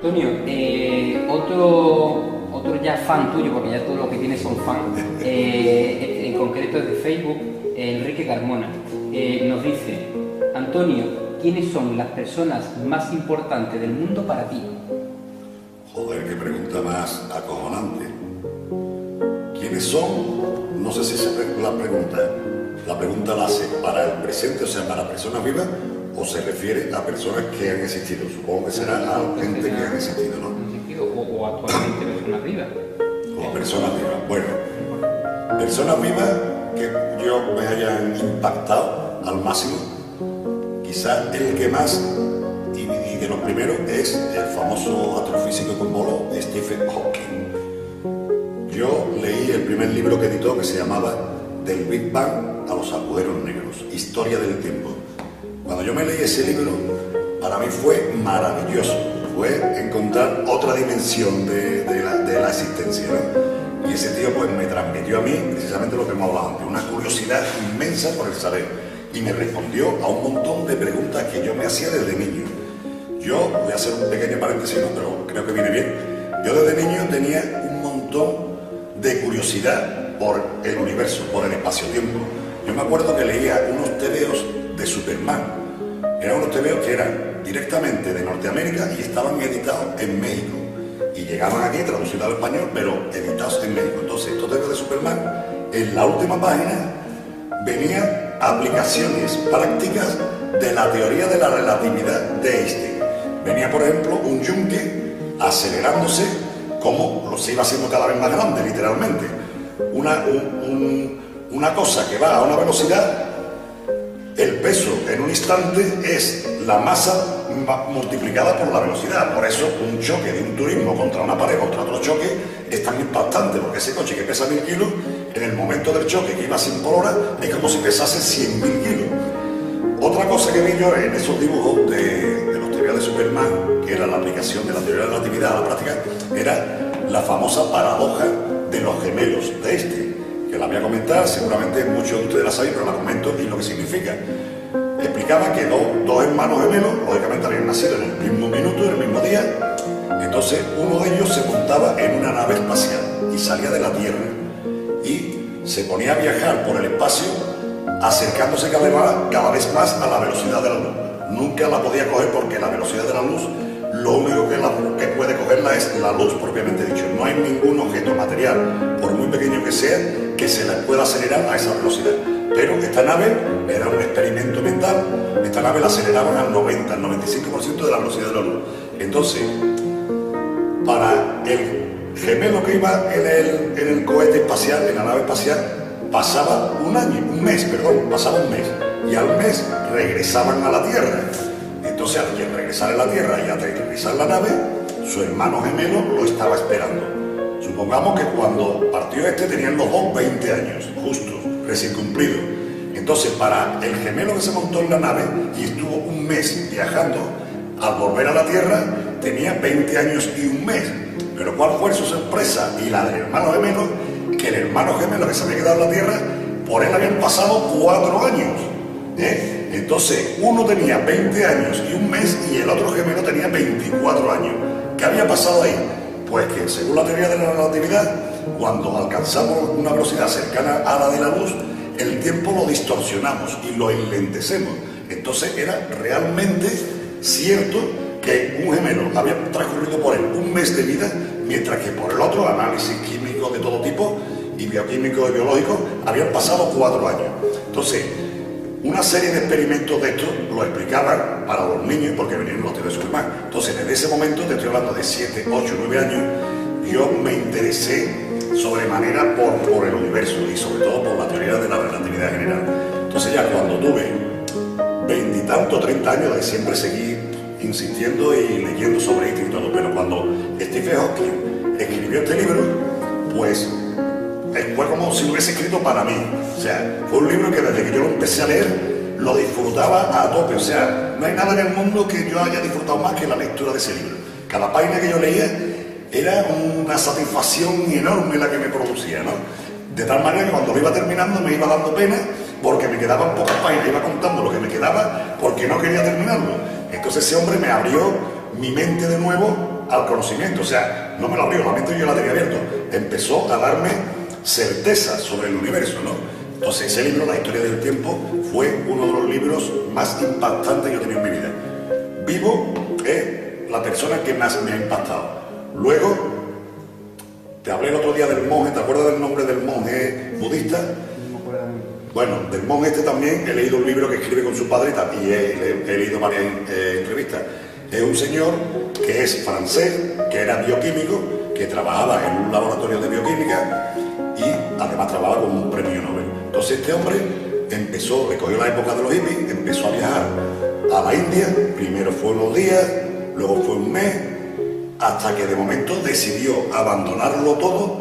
Antonio, otro ya fan tuyo, porque ya todo lo que tienes son fan, en concreto es de Facebook, Enrique Carmona, nos dice: Antonio, ¿quiénes son las personas más importantes del mundo para ti? Joder, qué pregunta más acojonante. ¿Quiénes son? No sé si la pregunta la hace para el presente, o sea, para personas vivas, o se refiere a personas que han existido. Supongo que será a gente que han existido, ¿no? O actualmente personas vivas. O personas vivas. Bueno, personas vivas que yo me hayan impactado al máximo, quizás el que más y de los primeros es el famoso astrofísico y cosmólogo Stephen Hawking. Yo leí el primer libro que editó, que se llamaba Del Big Bang a los agujeros negros, historia del tiempo. Cuando yo me leí ese libro, para mí fue maravilloso. Fue encontrar otra dimensión de la existencia, ¿no? Y ese tío pues me transmitió a mí precisamente lo que hemos hablado antes, una curiosidad inmensa por el saber. Y me respondió a un montón de preguntas que yo me hacía desde niño. Yo voy a hacer un pequeño paréntesis, ¿no? Pero creo que viene bien. Yo desde niño tenía un montón de curiosidad por el universo, por el espacio-tiempo. Yo me acuerdo que leía unos tebeos de Superman. Eran unos tebeos que eran directamente de Norteamérica y estaban editados en México. Y llegaban aquí traducidos al español, pero editados en México. Entonces, estos tebeos de Superman, en la última página, venían aplicaciones prácticas de la teoría de la relatividad de Einstein. Venía, por ejemplo, un yunque acelerándose, como lo se iba haciendo cada vez más grande, literalmente. Una cosa que va a una velocidad, el peso en un instante es la masa multiplicada por la velocidad. Por eso un choque de un turismo contra una pared, contra otro choque, es tan impactante, porque ese coche que pesa 1000 kilos, en el momento del choque, que iba a 100 por hora, es como si pesase 100.000 kilos. Otra cosa que vi yo en esos dibujos de los teorías de Superman, que era la aplicación de la teoría de la relatividad a la práctica, era la famosa paradoja de los gemelos de Einstein, que la voy a comentar, seguramente muchos de ustedes la saben, pero la comento y lo que significa. Explicaba que dos hermanos gemelos, lógicamente habían nacido en el mismo minuto, en el mismo día. Entonces uno de ellos se montaba en una nave espacial y salía de la Tierra y se ponía a viajar por el espacio, acercándose cada vez más a la velocidad de la luz. Nunca la podía coger porque la velocidad de la luz, lo único que puede cogerla es la luz propiamente dicho. No hay ningún objeto material, por muy pequeño que sea, que se la pueda acelerar a esa velocidad. Pero esta nave era un experimento mental. Esta nave la aceleraban al 90, al 95% de la velocidad de la luz. Entonces, para el gemelo que iba en el cohete espacial, en la nave espacial, pasaba un mes, y al mes regresaban a la Tierra. Entonces, al regresar a la Tierra y aterrizar la nave, su hermano gemelo lo estaba esperando. Supongamos que cuando partió tenían los dos 20 años, justos, recién cumplidos. Entonces, para el gemelo que se montó en la nave y estuvo un mes viajando, al volver a la Tierra tenía 20 años y un mes. Pero ¿cuál fue su sorpresa? Y la del hermano gemelo, que el hermano gemelo que se había quedado en la Tierra, por él habían pasado 4 años. Entonces, uno tenía 20 años y un mes y el otro gemelo tenía 24 años. ¿Qué había pasado ahí? Pues que según la teoría de la relatividad, cuando alcanzamos una velocidad cercana a la de la luz, el tiempo lo distorsionamos y lo enlentecemos. Entonces era realmente cierto que un gemelo había transcurrido por él un mes de vida, mientras que por el otro, análisis químico de todo tipo y bioquímico y biológico, habían pasado 4 años. Entonces, una serie de experimentos de estos lo explicaban para los niños, porque venían los teorías de Superman. Entonces, desde ese momento, te estoy hablando de 7, 8, 9 años, yo me interesé sobremanera por el universo y sobre todo por la teoría de la relatividad general. Entonces ya cuando tuve 20 y tanto, 30 años, de siempre seguir insistiendo y leyendo sobre esto y todo, pero cuando Stephen Hawking escribió este libro, pues fue como si lo hubiese escrito para mí. O sea, fue un libro que desde que yo lo empecé a leer, lo disfrutaba a tope. O sea, no hay nada en el mundo que yo haya disfrutado más que la lectura de ese libro. Cada página que yo leía era una satisfacción enorme la que me producía, ¿no? De tal manera que cuando lo iba terminando me iba dando pena porque me quedaban pocas páginas, iba contando lo que me quedaba porque no quería terminarlo. Entonces ese hombre me abrió mi mente de nuevo al conocimiento. O sea, no me lo abrió, la mente yo la tenía abierto. Empezó a darme certeza sobre el universo, ¿no? Entonces ese libro, La historia del tiempo, fue uno de los libros más impactantes que he tenido en mi vida. Vivo es la persona que más me ha impactado. Luego, te hablé el otro día del monje, ¿te acuerdas del nombre del monje budista? Bueno, del monje este también he leído un libro que escribe con su padre y he leído varias entrevistas. Es un señor que es francés, que era bioquímico, que trabajaba en un laboratorio de bioquímica y además trabajaba con un premio Nobel. Entonces este hombre recogió la época de los hippies, empezó a viajar a la India, primero fue unos días, luego fue un mes, hasta que de momento decidió abandonarlo todo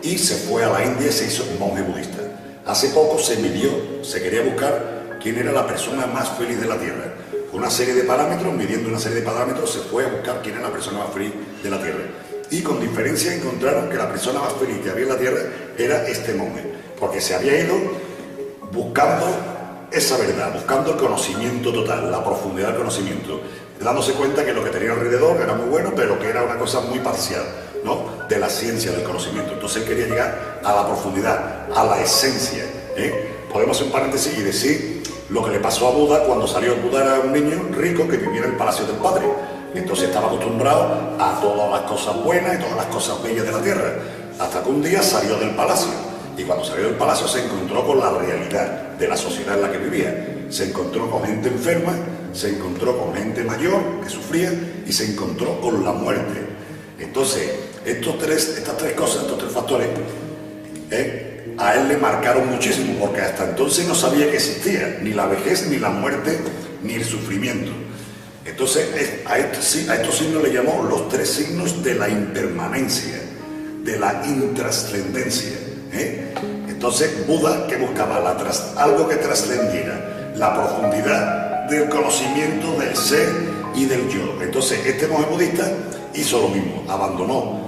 y se fue a la India y se hizo monje budista. Hace poco se midió, se quería buscar quién era la persona más feliz de la Tierra. Con una serie de parámetros, midiendo una serie de parámetros, se fue a buscar quién era la persona más feliz de la Tierra. Y con diferencia encontraron que la persona más feliz que había en la Tierra era este monje, porque se había ido buscando esa verdad, buscando el conocimiento total, la profundidad del conocimiento, dándose cuenta que lo que tenía alrededor era muy bueno, pero que era una cosa muy parcial, ¿no?, de la ciencia, del conocimiento. Entonces él quería llegar a la profundidad, a la esencia, ¿eh? Podemos hacer un paréntesis y decir lo que le pasó a Buda cuando salió. Buda era un niño rico que vivía en el palacio del padre. Entonces estaba acostumbrado a todas las cosas buenas y todas las cosas bellas de la tierra, hasta que un día salió del palacio. Y cuando salió del palacio se encontró con la realidad de la sociedad en la que vivía. Se encontró con gente enferma, se encontró con gente mayor que sufría y se encontró con la muerte. Entonces, estas tres cosas, estos tres factores, a él le marcaron muchísimo, porque hasta entonces no sabía que existía ni la vejez, ni la muerte, ni el sufrimiento. Entonces, a estos signos le llamó los tres signos de la impermanencia, de la intrascendencia. Entonces, Buda, que buscaba algo que trascendiera la profundidad del conocimiento del ser y del yo. Entonces, este monje budista hizo lo mismo, abandonó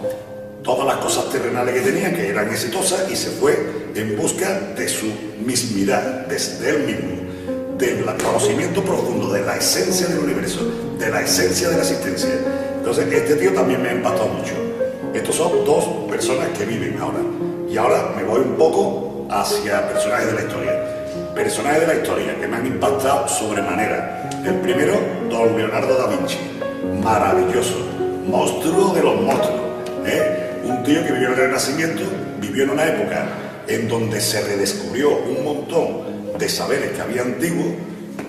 todas las cosas terrenales que tenía, que eran exitosas, y se fue en busca de su mismidad, de él mismo, del conocimiento profundo, de la esencia del universo, de la esencia de la existencia. Entonces, este tío también me ha impactado mucho. Estos son dos personas que viven ahora. Y ahora me voy un poco hacia personajes de la historia. Personajes de la historia que me han impactado sobremanera. El primero, don Leonardo da Vinci. Maravilloso. Monstruo de los monstruos. Un tío que vivió en el Renacimiento, vivió en una época en donde se redescubrió un montón de saberes que había antiguos.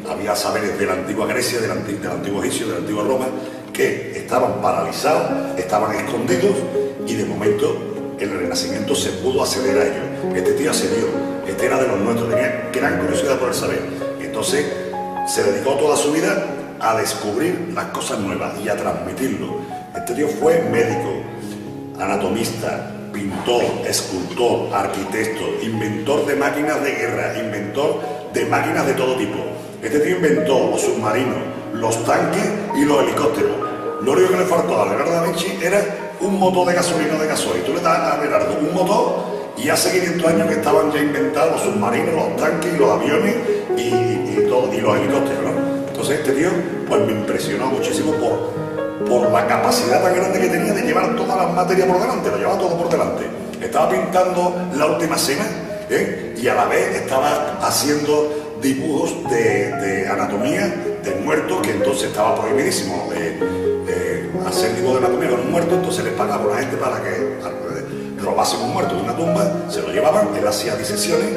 Había saberes de la antigua Grecia, del antiguo Egipcio, de la antigua Roma, que estaban paralizados, estaban escondidos, y de momento en el Renacimiento se pudo acceder a ellos. Este tío accedió, este era de los nuestros, tenía gran curiosidad por el saber. Entonces se dedicó toda su vida a descubrir las cosas nuevas y a transmitirlo. Este tío fue médico, anatomista, pintor, escultor, arquitecto, inventor de máquinas de guerra, inventor de máquinas de todo tipo. Este tío inventó los submarinos, los tanques y los helicópteros. Lo único que le faltó a Leonardo da Vinci era un motor de gasolina o de gasoil. Tú le das a Leonardo un motor y hace 500 años que estaban ya inventados los submarinos, los tanques y los aviones y los helicópteros, ¿no? Entonces este tío pues me impresionó muchísimo por la capacidad tan grande que tenía de llevar todas las materias por delante, lo llevaba todo por delante. Estaba pintando La Última Cena, y a la vez estaba haciendo dibujos de anatomía de muertos, que entonces estaba prohibidísimo hacer dibujos de anatomía con un muerto. Entonces les pagaba a una gente para que robasen un muerto de una tumba, se lo llevaban, él hacía disesiones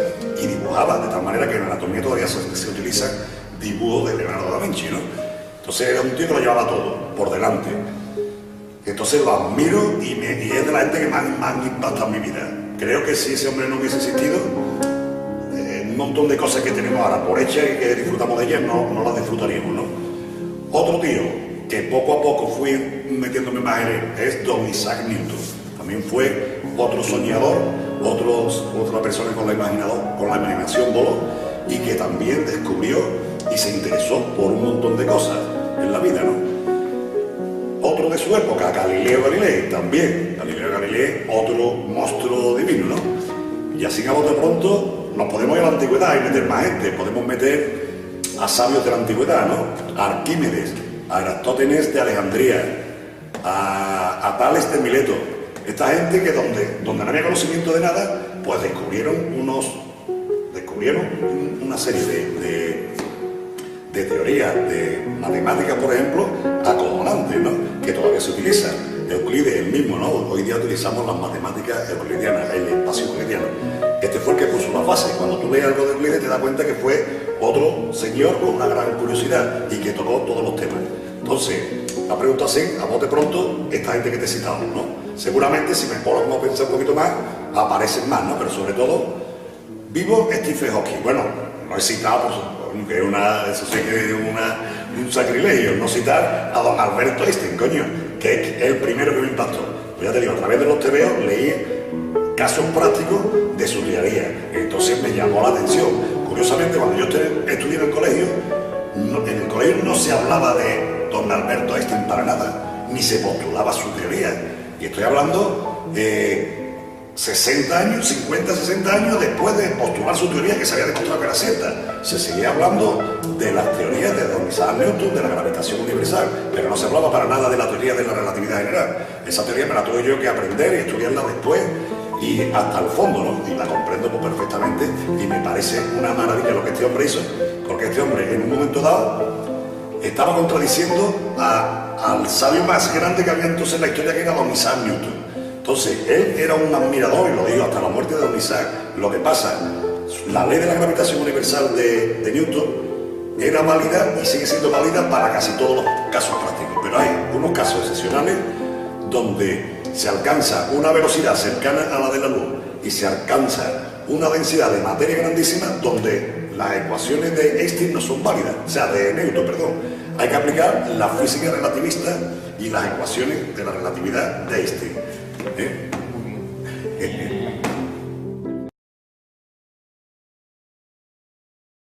y dibujaba, de tal manera que en anatomía todavía se utilizan dibujos de Leonardo da Vinci, ¿no? Entonces era un tío que lo llevaba todo por delante. Entonces lo admiro y es de la gente que más impacta en mi vida. Creo que si ese hombre no hubiese existido, un montón de cosas que tenemos ahora por hechas y que disfrutamos de ellas no las disfrutaríamos, ¿no? Otro tío que poco a poco fui metiéndome más en él es don Isaac Newton. También fue otro soñador, otra persona con la imaginación voló, y que también descubrió y se interesó por un montón de cosas en la vida, ¿no? Otro de su época, Galileo Galilei, también. Galileo Galilei, otro monstruo divino, ¿no? Y así a bote pronto nos podemos ir a la antigüedad y meter más gente. Podemos meter a sabios de la antigüedad, ¿no? Arquímedes, a Eratóstenes de Alejandría, a Tales de Mileto. Esta gente que donde no había conocimiento de nada, pues descubrieron una serie de teorías, de matemáticas, por ejemplo, acojonantes, ¿no? Que todavía se utilizan. Euclides, el mismo, ¿no? Hoy día utilizamos las matemáticas euclidianas, el espacio euclidiano. Este fue el que puso la base. Cuando tú lees algo de Euclides te das cuenta que fue otro señor con una gran curiosidad y que tocó todos los temas. Entonces, la pregunta así, a bote pronto, esta gente que te he citado, ¿no? Seguramente, si me pongo a pensar un poquito más, aparecen más, ¿no? Pero sobre todo, vivo Stephen Hawking. Bueno, no he citado, pues, que eso sí que es un sacrilegio, no citar a don Alberto Einstein, coño, que es el primero que me impactó. Pues ya te digo, a través de los TVO leí casos prácticos de su teoría. Entonces me llamó la atención. Curiosamente, cuando yo estudié en el colegio no se hablaba de don Alberto Einstein para nada, ni se postulaba su teoría. Y estoy hablando de 60 años, 50, 60 años después de postular su teoría, que se había demostrado que era cierta. Se seguía hablando de las teorías de don Isaac Newton, de la gravitación universal, pero no se hablaba para nada de la teoría de la relatividad general. Esa teoría me la tuve yo que aprender y estudiarla después y hasta el fondo, ¿no? Y la comprendo pues perfectamente y me parece una maravilla lo que este hombre hizo, porque este hombre en un momento dado estaba contradiciendo al sabio más grande que había entonces en la historia, que era don Isaac Newton. Entonces, él era un admirador, y lo digo hasta la muerte de don Isaac. Lo que pasa, la ley de la gravitación universal de Newton era válida y sigue siendo válida para casi todos los casos prácticos, pero hay unos casos excepcionales donde se alcanza una velocidad cercana a la de la luz y se alcanza una densidad de materia grandísima donde las ecuaciones de Einstein no son válidas, o sea, de Newton, perdón. Hay que aplicar la física relativista y las ecuaciones de la relatividad de Einstein.